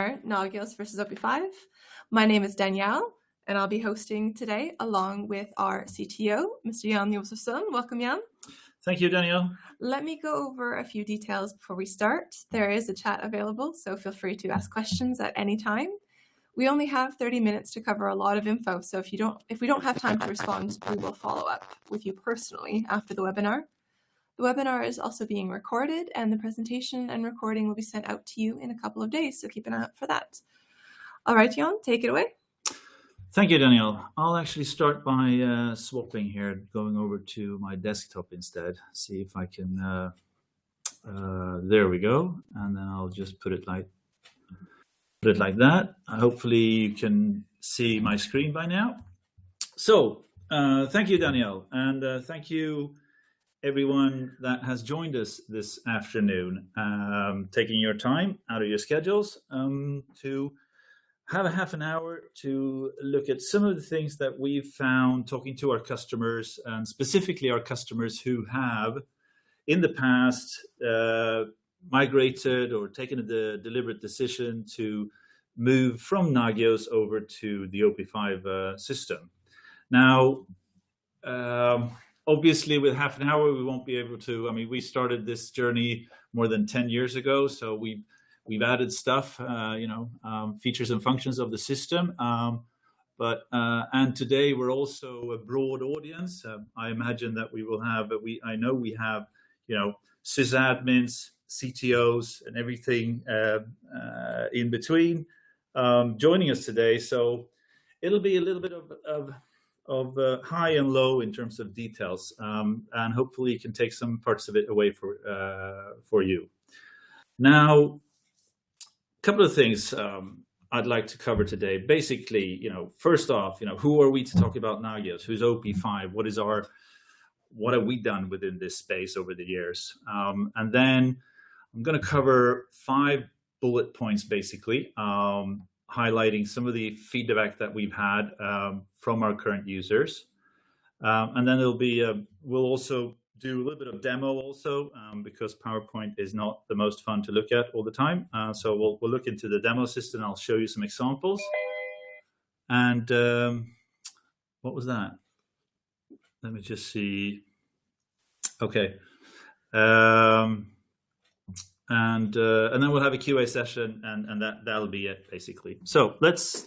Nagios versus OP5. My name is Danielle, and I'll be hosting today along with our CTO, Mr. Jan Josephson. Welcome, Jan. Thank you, Danielle. Let me go over a few details before we start. There is a chat available, so feel free to ask questions at any time. We only have 30 minutes to cover a lot of info, so if we don't have time to respond, we will follow up with you personally after the webinar. The webinar is also being recorded, and the presentation and recording will be sent out to you in a couple of days, so keep an eye out for that. All right, Jan, take it away. Thank you, Danielle. I'll actually start by swapping here, going over to my desktop instead. See if I can, there we go. And then I'll just put it like that. Hopefully you can see my screen by now. So thank you, Danielle, and thank you everyone that has joined us this afternoon, taking your time out of your schedules to have a half an hour to look at some of the things that we've found talking to our customers, and specifically our customers who have in the past migrated or taken the deliberate decision to move from Nagios over to the OP5 system. Now, obviously, with half an hour, we won't be able to. I mean, we started this journey more than 10 years ago, so we've added stuff, features and functions of the system. And today we're also a broad audience. I imagine that we will have. I know we have, sysadmins, CTOs, and everything in between joining us today. So it'll be a little bit of high and low in terms of details, and hopefully you can take some parts of it away for you. Now, a couple of things I'd like to cover today. Basically, first off, who are we to talk about Nagios? Who's OP5? What have we done within this space over the years? And then I'm going to cover 5 bullet points, basically, highlighting some of the feedback that we've had from our current users. And then we'll also do a little bit of demo also, because PowerPoint is not the most fun to look at all the time. So we'll look into the demo system. I'll show you some examples. And what was that? Let me just see. Okay. And then we'll have a QA session, and that'll be it, basically. So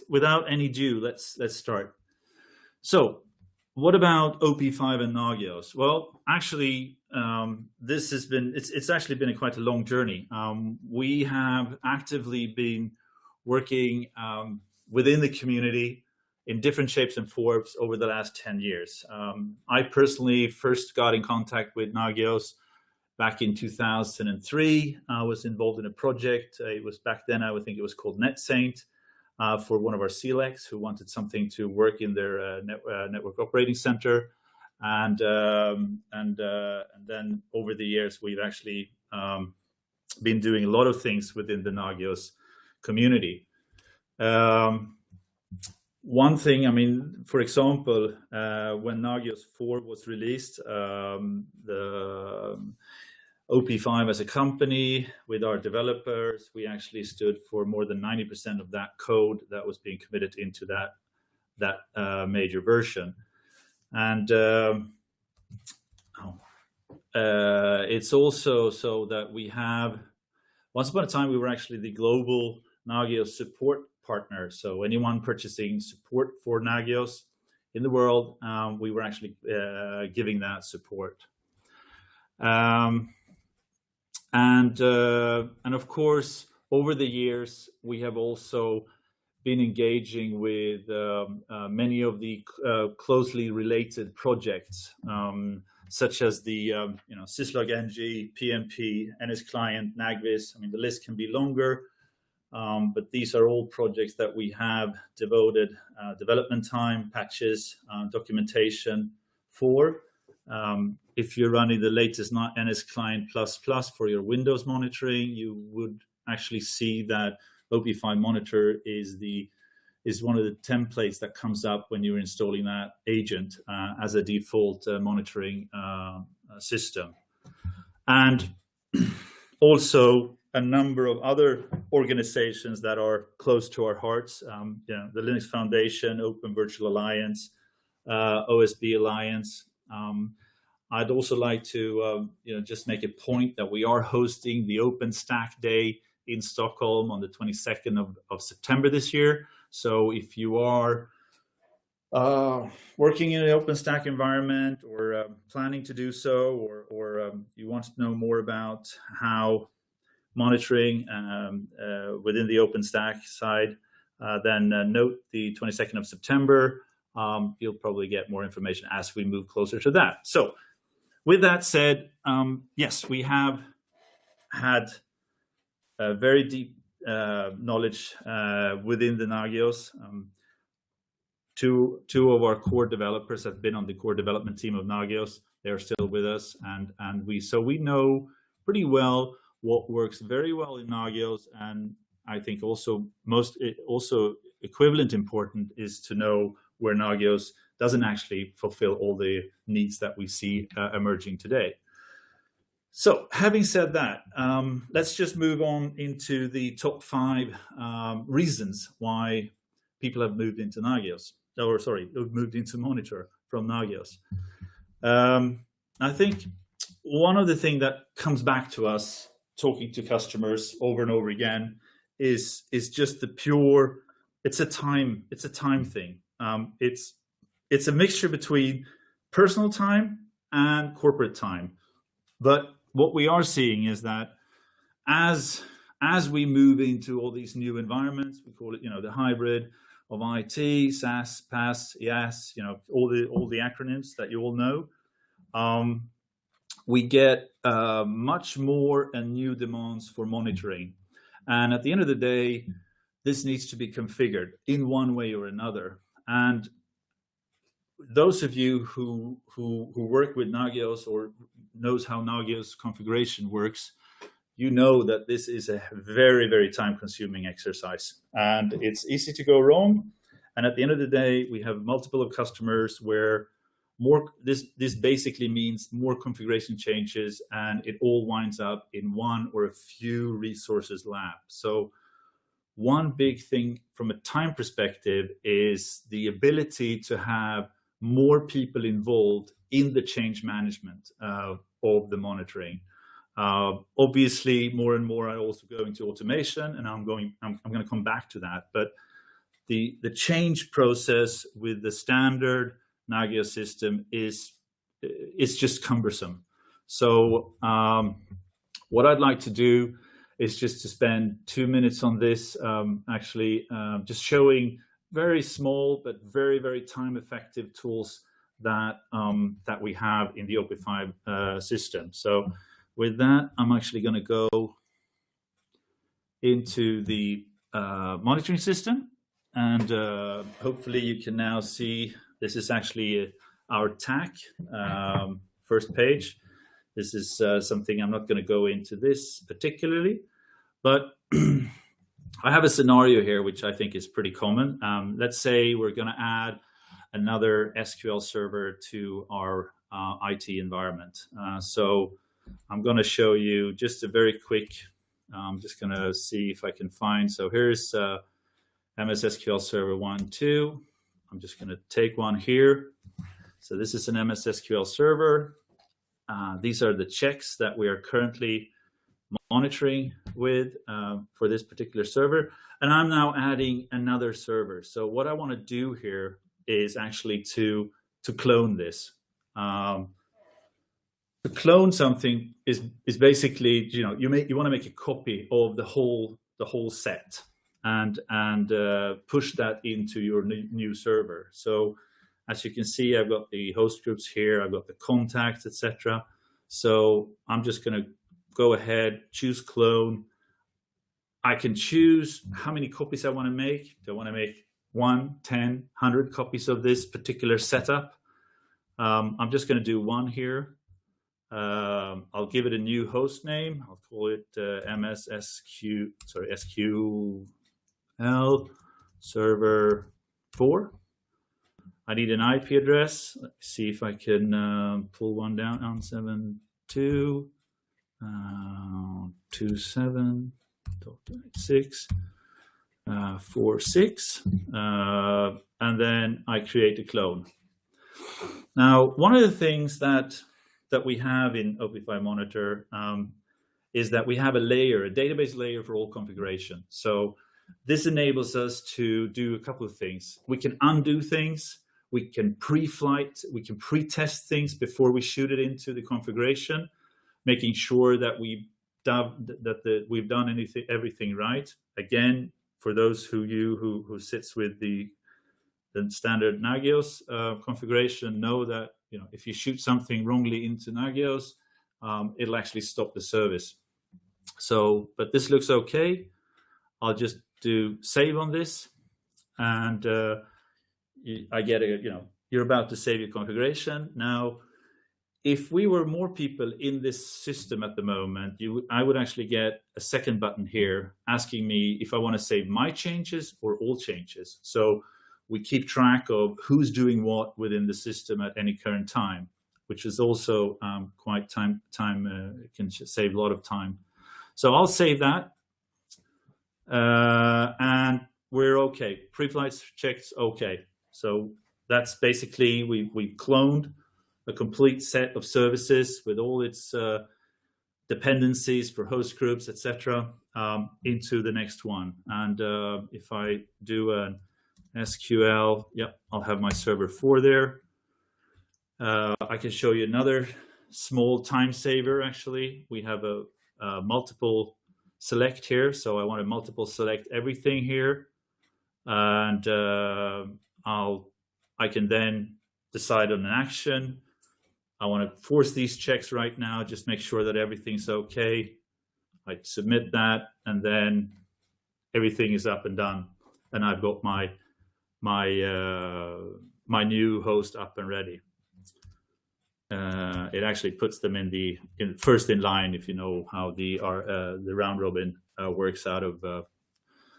without any ado, let's start. So what about OP5 and Nagios? Well, actually, it's actually been quite a long journey. We have actively been working within the community in different shapes and forms over the last 10 years. I personally first got in contact with Nagios back in 2003. I was involved in a project. It was back then, I would think it was called NetSaint, for one of our CLECs who wanted something to work in their network operating center. And then over the years, we've actually been doing a lot of things within the Nagios community. One thing, I mean, for example, when Nagios 4 was released, the OP5 as a company with our developers, we actually stood for more than 90% of that code that was being committed into that major version. And it's also so that we have, once upon a time, we were actually the global Nagios support partner. So anyone purchasing support for Nagios in the world, we were actually giving that support. And of course, over the years, we have also been engaging with many of the closely related projects, such as the syslog ng, PNP, NS Client, Nagios. I mean, the list can be longer, but these are all projects that we have devoted development time, patches, documentation for. If you're running the latest NS Client ++ for your Windows monitoring, you would actually see that OP5 Monitor is one of the templates that comes up when you're installing that agent as a default monitoring system. And also, a number of other organizations that are close to our hearts. The Linux Foundation, Open Virtual Alliance, OSB Alliance. I'd also like to just make a point that we are hosting the OpenStack Day in Stockholm on the 22nd of September this year. So if you are working in an OpenStack environment or planning to do so, or you want to know more about how monitoring within the OpenStack side, then note the 22nd of September. You'll probably get more information as we move closer to that. So with that said, yes, we have had a very deep knowledge within the Nagios. Two of our core developers have been on the core development team of Nagios. They're still with us, and we know pretty well what works very well in Nagios, and I think also equivalent important is to know where Nagios doesn't actually fulfill all the needs that we see emerging today. So having said that, let's just move on into the top 5 reasons why people have moved into Nagios, or sorry, moved into Monitor from Nagios. I think one of the things that comes back to us talking to customers over and over again is just the pure, it's a time thing. It's a mixture between personal time and corporate time. But what we are seeing is that as we move into all these new environments, we call it, the hybrid of IT, SaaS, PaaS, IaaS, all the acronyms that you all know, we get much more and new demands for monitoring. And at the end of the day, this needs to be configured in one way or another. And those of you who work with Nagios or knows how Nagios configuration works, you know that this is a very, very time-consuming exercise, and it's easy to go wrong. And at the end of the day, we have multiple of customers where this basically means more configuration changes, and it all winds up in one or a few resources lab. So one big thing from a time perspective is the ability to have more people involved in the change management of the monitoring. Obviously, more and more are also going to automation, and I'm going to come back to that. But the change process with the standard Nagios system is just cumbersome. So what I'd like to do is just to spend 2 minutes on this, just showing very small but very, very time-effective tools that we have in the OP5 system. So with that, I'm actually going to go into the monitoring system, and hopefully you can now see this is actually our TAC first page. This is something I'm not going to go into this particularly, but I have a scenario here which I think is pretty common. Let's say we're going to add another SQL server to our IT environment. So I'm going to show you just a very quick, I'm just going to see if I can find. So here's MS SQL Server 1, 2. I'm just going to take one here. So this is an MS SQL Server. These are the checks that we are currently monitoring with for this particular server. And I'm now adding another server. So what I want to do here is actually to clone this. To clone something is basically, you want to make a copy of the whole set and push that into your new server. So as you can see, I've got the host groups here, I've got the contacts, etc. So I'm just going to go ahead, choose clone. I can choose how many copies I want to make. Do I want to make 1, 10, 100 copies of this particular setup? I'm just going to do one here. I'll give it a new host name. I'll call it SQL server 4. I need an IP address. Let's see if I can pull one down on 72. 27.646. And then I create a clone. Now, one of the things that we have in OP5 Monitor is that we have a database layer for all configuration. So this enables us to do a couple of things. We can undo things, we can pre-flight, we can pre-test things before we shoot it into the configuration, making sure that we've done everything right. Again, for those who sits with the standard Nagios configuration, know that if you shoot something wrongly into Nagios, it'll actually stop the service. So, but this looks okay. I'll just do save on this, and I get you're about to save your configuration. Now, if we were more people in this system at the moment, I would actually get a second button here asking me if I want to save my changes or all changes. So we keep track of who's doing what within the system at any current time, which is also quite time can save a lot of time. So I'll save that, and we're okay. Pre-flight checks okay. So that's basically we've cloned a complete set of services with all its dependencies for host groups, etc., into the next one. And if I do an SQL, I'll have my server 4 there. I can show you another small time saver. Actually, we have a multiple select here, so I want to multiple select everything here, and I can then decide on an action. I want to force these checks right now, just make sure that everything's okay. I submit that, and then everything is up and done, and I've got my new host up and ready. It actually puts them first in line, if you know how the round robin works out of.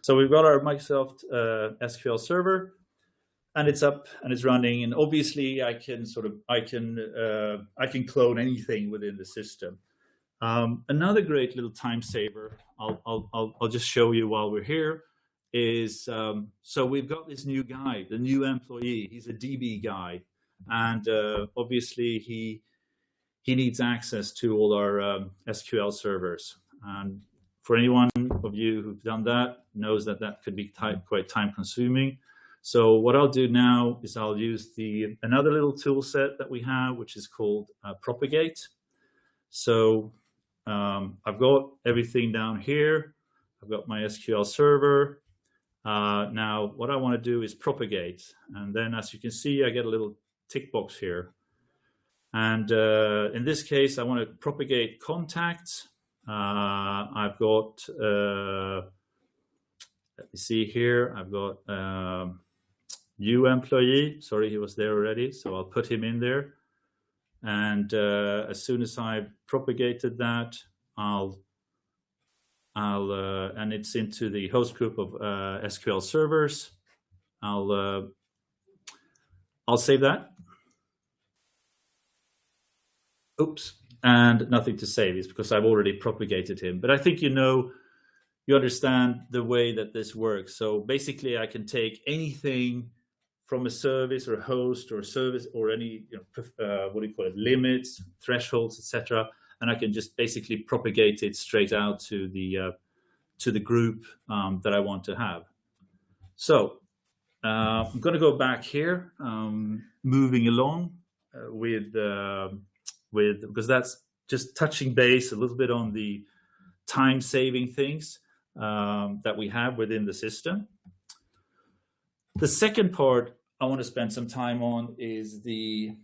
So we've got our Microsoft SQL server, and it's up and it's running. And obviously, I can clone anything within the system. Another great little time saver I'll just show you while we're here is so we've got this new guy, the new employee. He's a DB guy. And obviously, he needs access to all our SQL servers. And for anyone of you who've done that, knows that could be quite time-consuming. So what I'll do now is I'll use another little tool set that we have, which is called Propagate. So I've got everything down here. I've got my SQL server. Now, what I want to do is propagate. And then, as you can see, I get a little tick box here, and in this case I want to propagate contacts. I've got let me see here, I've got new employee. Sorry, he was there already, so I'll put him in there, and as soon as I've propagated that, I'll and it's into the host group of SQL servers. I'll save that. Oops, and nothing to save is because I've already propagated him. But I think you understand the way that this works. So basically, I can take anything from a service or a host or a service or any limits, thresholds, etc., and I can just basically propagate it straight out to the group that I want to have. So I'm going to go back here, moving along because that's just touching base a little bit on the time-saving things that we have within the system. The second part I want to spend some time on is the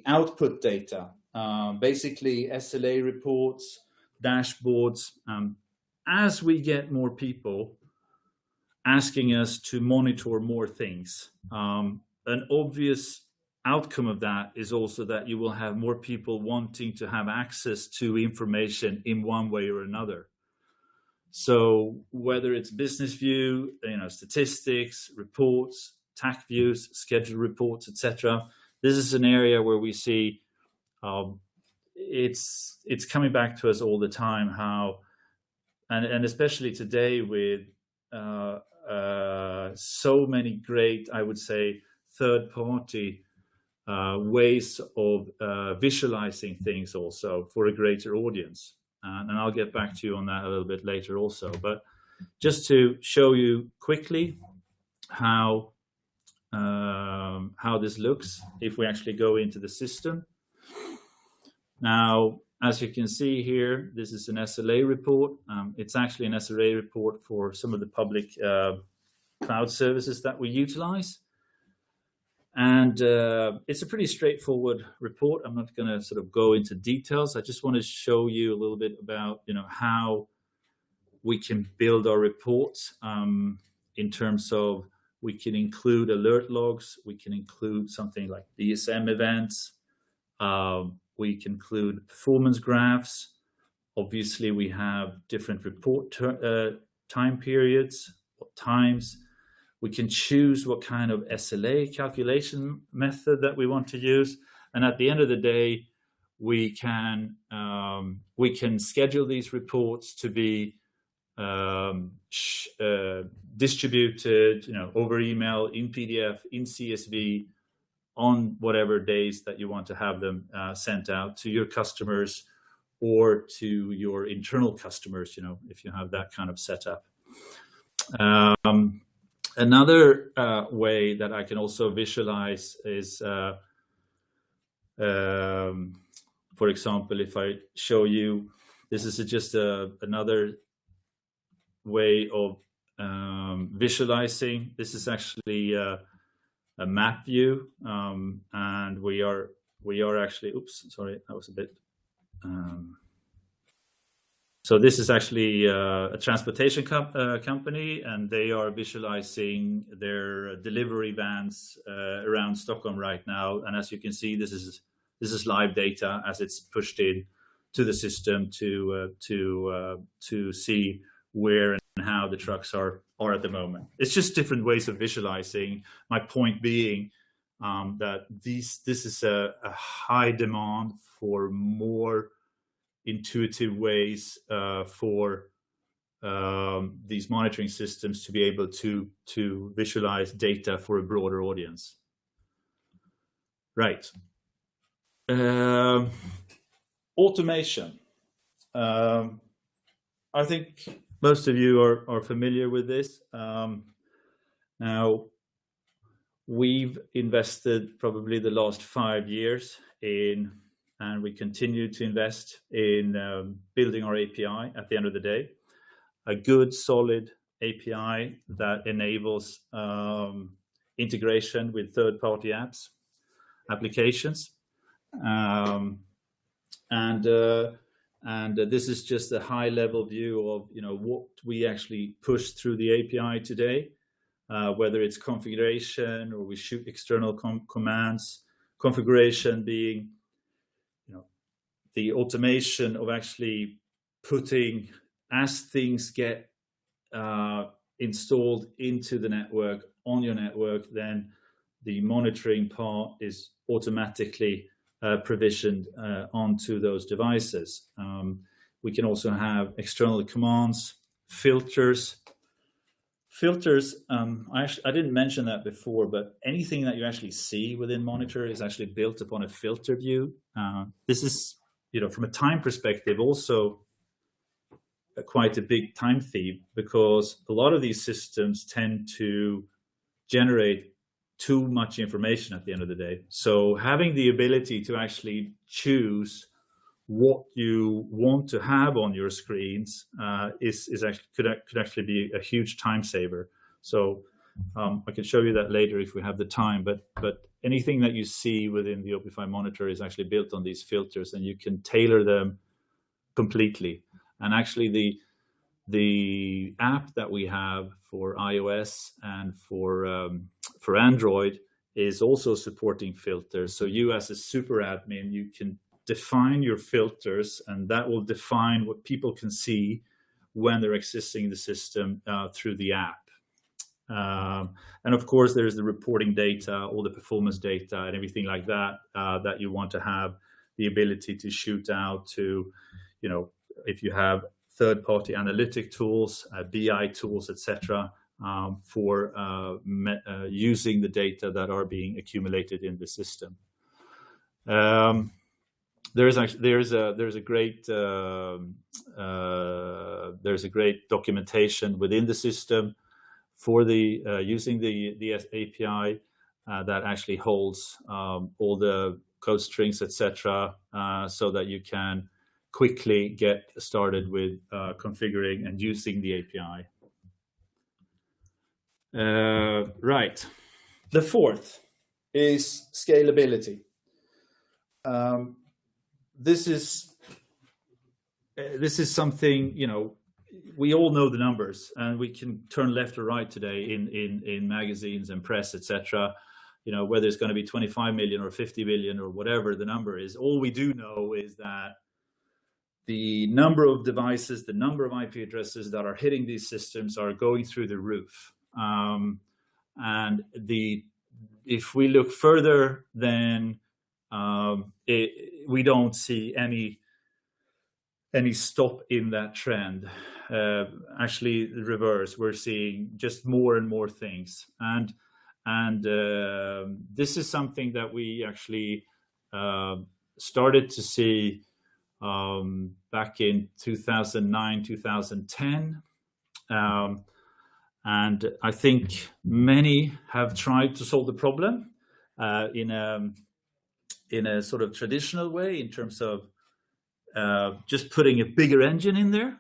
output data, basically SLA reports, dashboards. As we get more people asking us to monitor more things, an obvious outcome of that is also that you will have more people wanting to have access to information in one way or another. So whether it's business view, statistics, reports, TAC views, schedule reports, etc., this is an area where we see it's coming back to us all the time how, and especially today with so many great, I would say, third-party ways of visualizing things also for a greater audience. And I'll get back to you on that a little bit later also. But just to show you quickly how this looks if we actually go into the system. Now, as you can see here, this is an SLA report. It's actually an SLA report for some of the public cloud services that we utilize. And it's a pretty straightforward report. I'm not going to sort of go into details. I just want to show you a little bit about, how we can build our reports in terms of we can include alert logs. We can include something like DSM events. We can include performance graphs. Obviously, we have different report time periods, what times. We can choose what kind of SLA calculation method that we want to use. And at the end of the day, we can schedule these reports to be distributed, over email, in PDF, in CSV, on whatever days that you want to have them sent out to your customers or to your internal customers, if you have that kind of setup. Another way that I can also visualize is, for example, if I show you, this is just another way of visualizing. This is actually a map view, and we are actually, oops, sorry, that was a bit. So this is actually a transportation company, and they are visualizing their delivery vans around Stockholm right now. And as you can see, this is live data as it's pushed in to the system to see where and how the trucks are at the moment. It's just different ways of visualizing. My point being that this is a high demand for more intuitive ways for these monitoring systems to be able to visualize data for a broader audience. Right. Automation. I think most of you are familiar with this. Now, we've invested probably the last 5 years in, and we continue to invest in building our API at the end of the day. A good, solid API that enables integration with third-party applications. And this is just a high-level view of what we actually push through the API today, whether it's configuration or we shoot external commands. Configuration being the automation of actually putting, as things get installed into the network, on your network, then the monitoring part is automatically provisioned onto those devices. We can also have external commands, filters. Filters, I didn't mention that before, but anything that you actually see within Monitor is actually built upon a filter view. This is, from a time perspective, also quite a big time thief, because a lot of these systems tend to generate too much information at the end of the day. So having the ability to actually choose what you want to have on your screens could actually be a huge time saver. So I can show you that later if we have the time, but anything that you see within the OP5 Monitor is actually built on these filters, and you can tailor them completely. And actually the app that we have for iOS and for Android is also supporting filters. So you, as a super admin, you can define your filters, and that will define what people can see when they're accessing the system through the app. And of course, there's the reporting data, all the performance data, and everything like that that you want to have the ability to shoot out to, if you have third-party analytic tools, BI tools, etc., for using the data that are being accumulated in the system. There's a great documentation within the system for the using the API that actually holds all the code strings, etc., so that you can quickly get started with configuring and using the API. Right. The fourth is scalability. This is something, we all know the numbers, and we can turn left or right today in magazines and press, etc. Whether it's going to be 25 million or 50 million or whatever the number is. All we do know is that the number of devices, the number of IP addresses that are hitting these systems are going through the roof. And if we look further, then we don't see any stop in that trend. Actually, the reverse. We're seeing just more and more things, and this is something that we actually started to see back in 2009, 2010. And I think many have tried to solve the problem in a sort of traditional way, in terms of just putting a bigger engine in there,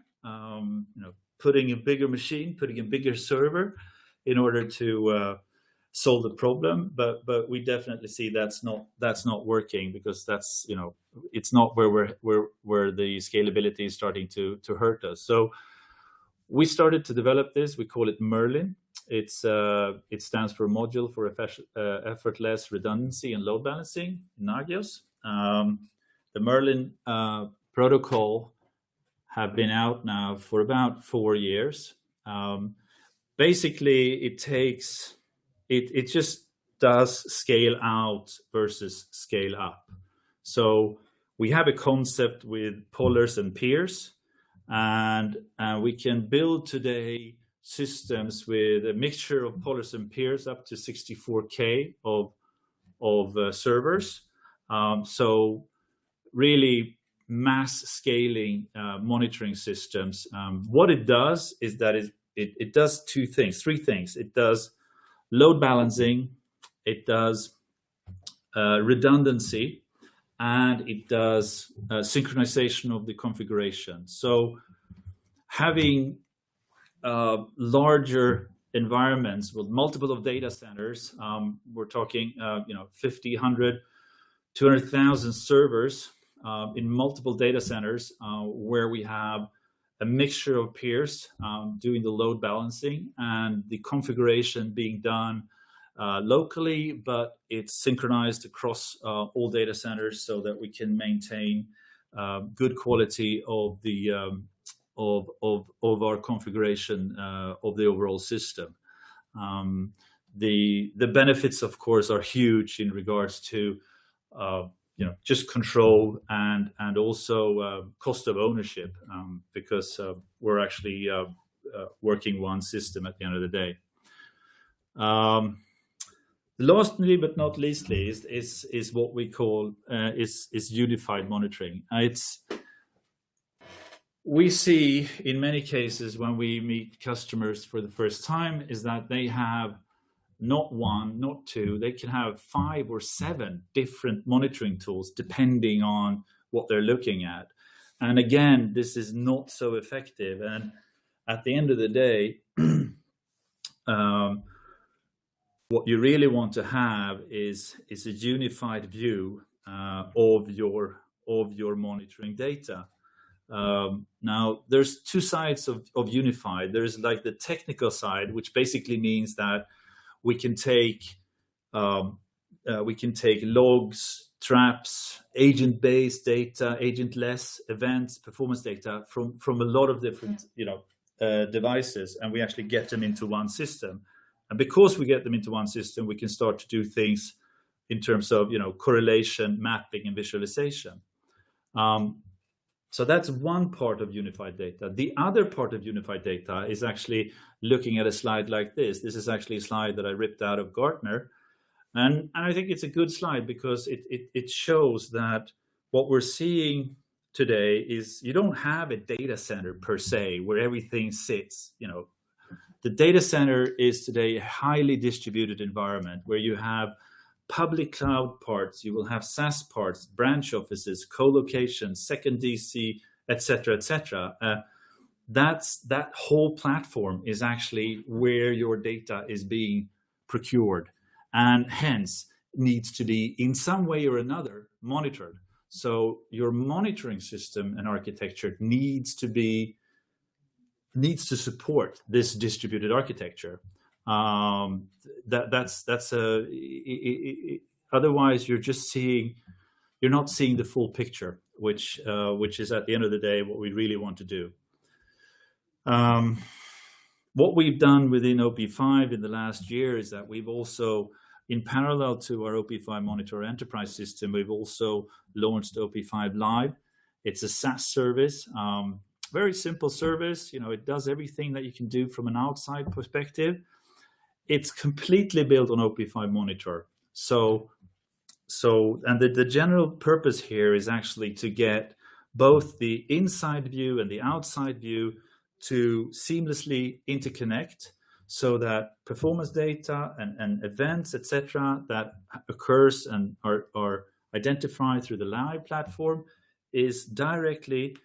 putting a bigger machine, putting a bigger server in order to solve the problem. But we definitely see that's not working, because that's it's not where the scalability is starting to hurt us. So we started to develop this. We call it Merlin. It stands for Module for Effortless Redundancy and Load Balancing, Nagios. The Merlin protocol have been out now for about 4 years. Basically, it just does scale out versus scale up. So we have a concept with pollers and peers, and we can build today systems with a mixture of pollers and peers up to 64K of servers. So really mass scaling monitoring systems. What it does is that it does three things. It does load balancing, it does redundancy, and it does synchronization of the configuration. So having larger environments with multiple of data centers, we're talking 50, 100, 200,000 servers in multiple data centers, where we have a mixture of peers doing the load balancing, and the configuration being done locally, but it's synchronized across all data centers, so that we can maintain good quality of the of our configuration of the overall system. The benefits, of course, are huge in regards to just control and also cost of ownership, because we're actually working one system at the end of the day. Lastly but not leastly is what we call is unified monitoring. We see in many cases when we meet customers for the first time is that they have not one, not two, they can have 5 or 7 different monitoring tools depending on what they're looking at. And again, this is not so effective. And at the end of the day, what you really want to have is a unified view of your monitoring data. Now, there's 2 sides of unified. There's like the technical side, which basically means that we can take logs, traps, agent-based data, agent-less events, performance data from a lot of different devices, and we actually get them into one system. And because we get them into one system, we can start to do things in terms of correlation, mapping, and visualization. So that's one part of unified data. The other part of unified data is actually looking at a slide like this. This is actually a slide that I ripped out of Gartner. And I think it's a good slide because it shows that what we're seeing today is you don't have a data center per se where everything sits. The data center is today a highly distributed environment where you have public cloud parts, you will have SaaS parts, branch offices, co-location, second DC, etc., etc. That whole platform is actually where your data is being procured, and hence needs to be in some way or another monitored. So your monitoring system and architecture needs to support this distributed architecture. Otherwise you're not seeing the full picture, which is at the end of the day what we really want to do. What we've done within OP5 in the last year is that we've also, in parallel to our OP5 Monitor enterprise system, we've also launched OP5 Live. It's a SaaS service, very simple service. It does everything that you can do from an outside perspective. It's completely built on OP5 Monitor. And the general purpose here is actually to get both the inside view and the outside view to seamlessly interconnect, so that performance data and events, etc., that occurs and are identified through the Live platform is directly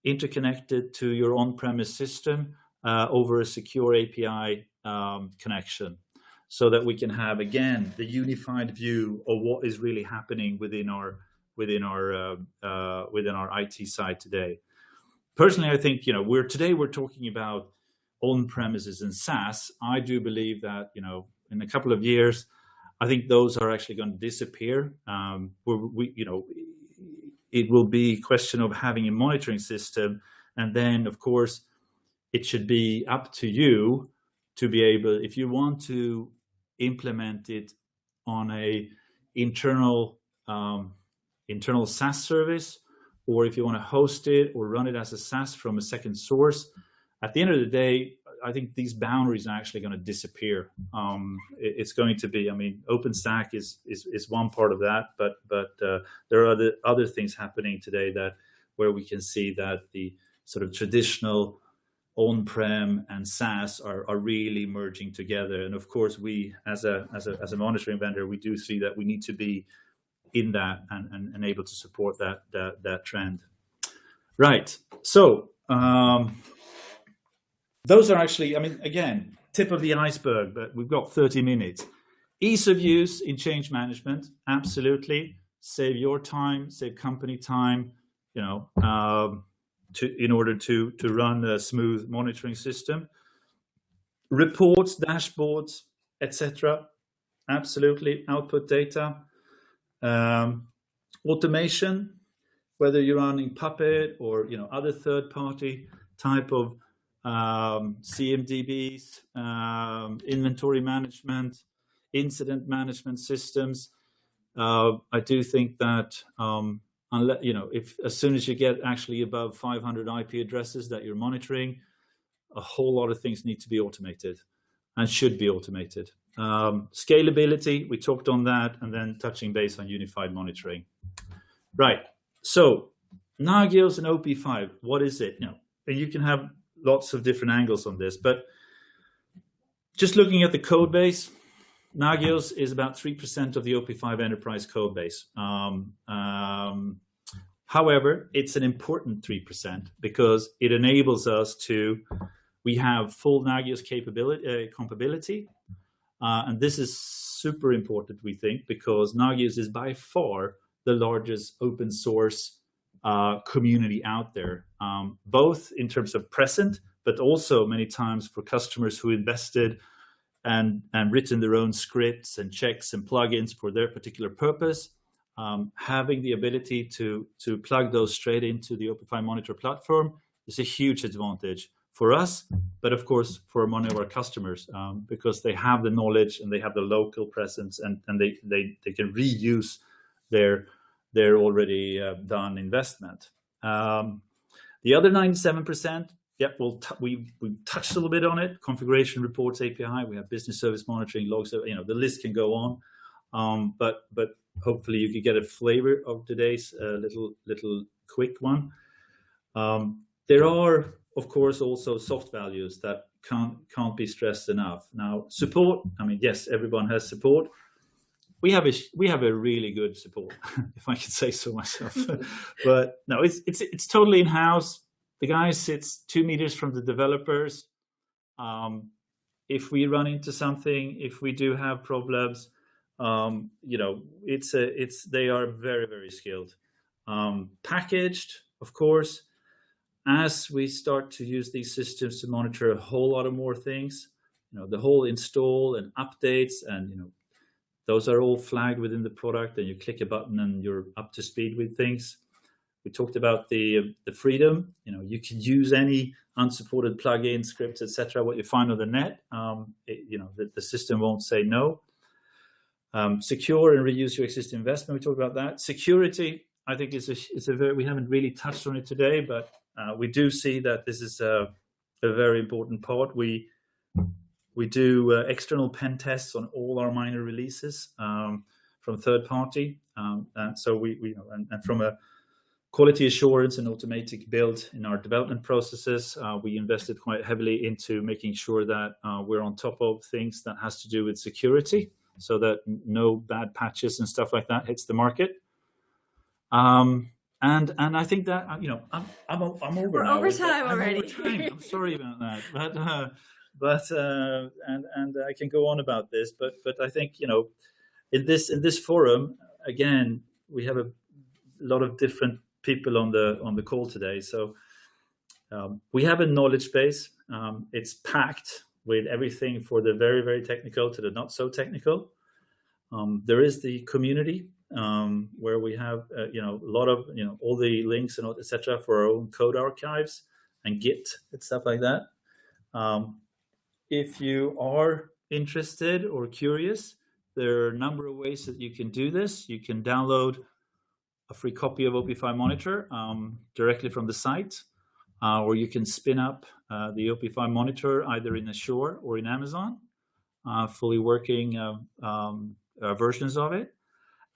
interconnected to your on-premise system over a secure API connection, so that we can have, again, the unified view of what is really happening within our IT side today. Personally, I think we're talking about on-premises and SaaS. I do believe that in a couple of years, I think those are actually going to disappear. It will be a question of having a monitoring system, and then of course it should be up to you to be able, if you want to implement it on a internal SaaS service, or if you want to host it or run it as a SaaS from a second source. At the end of the day, I think these boundaries are actually going to disappear. It's going to be, OpenStack is one part of that, but there are other things happening today where we can see that the sort of traditional on-prem and SaaS are really merging together. And of course, we as a monitoring vendor, we do see that we need to be in that and able to support that trend. Right. So those are actually, again, tip of the iceberg, but we've got 30 minutes. Ease of use in change management, absolutely. Save your time, save company time, in order to run a smooth monitoring system. Reports, dashboards, etc. Absolutely. Output data. Automation, whether you're running Puppet or other third-party type of CMDBs, inventory management, incident management systems. I do think that if as soon as you get actually above 500 IP addresses that you're monitoring, a whole lot of things need to be automated and should be automated. Scalability, we talked on that, and then touching base on unified monitoring. Right. So Nagios and OP5, what is it? You can have lots of different angles on this, but just looking at the code base, Nagios is about 3% of the OP5 enterprise code base. However, it's an important 3% because it enables us we have full Nagios compatibility. And this is super important, we think, because Nagios is by far the largest open source community out there, both in terms of present, but also many times for customers who invested and written their own scripts and checks and plugins for their particular purpose. Having the ability to plug those straight into the OP5 Monitor platform is a huge advantage for us, but of course for many of our customers, because they have the knowledge and they have the local presence, and they can reuse their already done investment. The other 97%, yep, we touched a little bit on it. Configuration reports API. We have business service monitoring, logs. The list can go on. But hopefully you could get a flavor of today's little quick one. There are, of course, also soft values that can't be stressed enough. Now, support. I mean, yes, everyone has support. We have a really good support, if I could say so myself. But no, it's totally in house. The guy sits 2 meters from the developers. If we run into something, if we do have problems, they are very, very skilled. Packaged, of course, as we start to use these systems to monitor a whole lot of more things, the whole install and updates, and those are all flagged within the product, and you click a button and you're up to speed with things. We talked about the freedom. You can use any unsupported plugin, scripts, etc. What you find on the net, the system won't say no. Secure and reuse your existing investment. We talked about that. Security, I think, is a very, we haven't really touched on it today, but we do see that this is a very important part. We do external pen tests on all our minor releases from third party, and so we and from a quality assurance and automatic build in our development processes, we invested quite heavily into making sure that we're on top of things that has to do with security, so that no bad patches and stuff like that hits the market. And I think that I'm over We're now. Over time already. I'm over time. I'm sorry about that, but I can go on about this. But I think in this forum again, we have a lot of different people on the call today. So we have a knowledge base. It's packed with everything for the very, very technical to the not so technical. There is the community where we have a lot of all the links and etc. for our own code archives and Git and stuff like that. If you are interested or curious, there are a number of ways that you can do this. You can download a free copy of OP5 Monitor directly from the site, or you can spin up the OP5 Monitor either in Azure or in Amazon, fully working versions of it.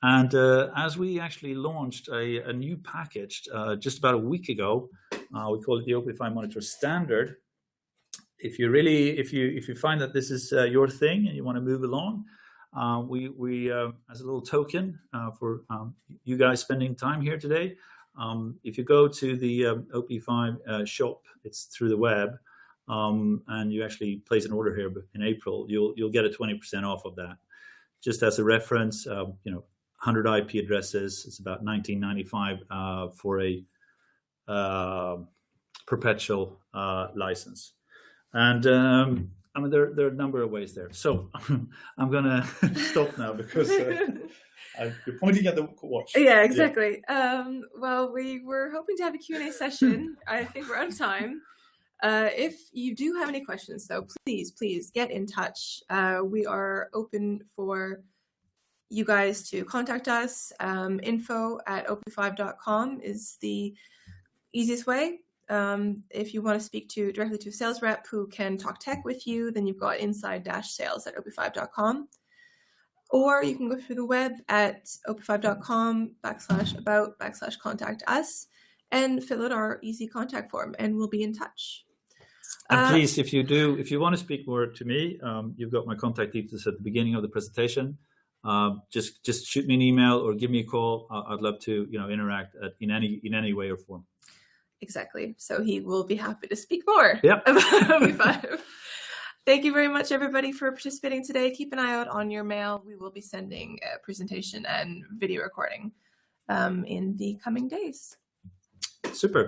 And as we actually launched a new package just about a week ago, we call it the OP5 Monitor Standard. If you find that this is your thing and you want to move along, we as a little token for you guys spending time here today, if you go to the OP5 shop, it's through the web, and you actually place an order here in April, you'll get a 20% off of that. Just as a reference, 100 IP addresses, it's about $19.95 for a perpetual license. And I mean, there are a number of ways there. So I'm going to stop now because you're pointing at the watch. Yeah, exactly. Yeah. Well, we were hoping to have a Q&A session. I think we're out of time. If you do have any questions, though, please get in touch. We are open for you guys to contact us. info@op5.com is the easiest way. If you want to speak directly to a sales rep who can talk tech with you, then you've got inside-sales@op5.com. Or you can go through the web at op5.com/about/contact us and fill out our easy contact form, and we'll be in touch. And please, if you want to speak more to me, you've got my contact details at the beginning of the presentation. Just shoot me an email or give me a call. I'd love to interact in any way or form. Exactly. So he will be happy to speak more about OP5. Thank you very much, everybody, for participating today. Keep an eye out on your mail. We will be sending a presentation and video recording in the coming days. Super.